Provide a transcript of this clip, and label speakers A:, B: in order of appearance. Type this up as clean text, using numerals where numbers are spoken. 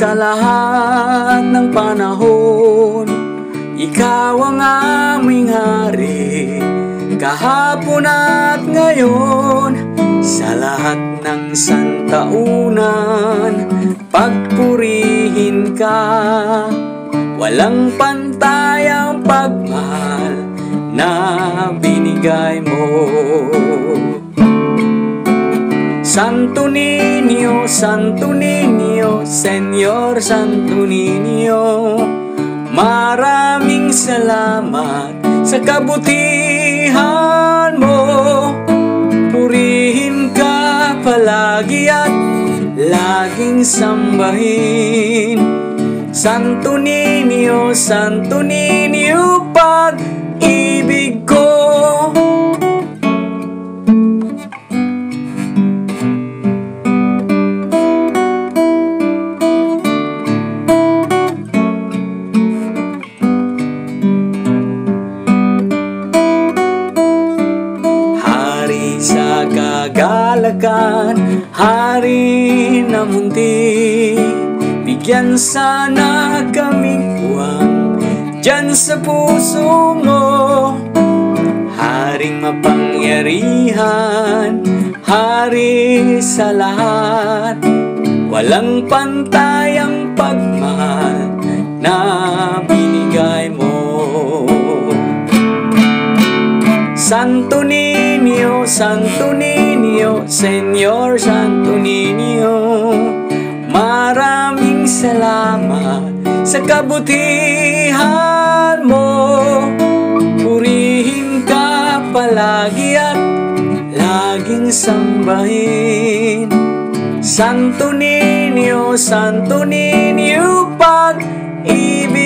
A: sa lahat ng panahon. Ikaw ang aming hari, kahapon at ngayon. Sa lahat ng santaunan, pagpurihin ka. Walang pantay ang pagmahal na binigay mo. Santo Niño, Senyor Santo Niño, maraming salamat sa kabutihan mo. Purihin ka palagi at laging sambahin. Santo Niño, pag-ibig ko. Sa kagalakan, hari na mundi, bigyan sana kaming buwang dyan sa puso mo. Haring mapangyarihan, hari sa lahat, walang pantay ang pagmahal na binigay mo. Santo Niño, Senyor Santo Niño, maraming salamat sa kabutihan mo. Purihin ka palagi at laging sambahin. Santo Niño, pag-ibig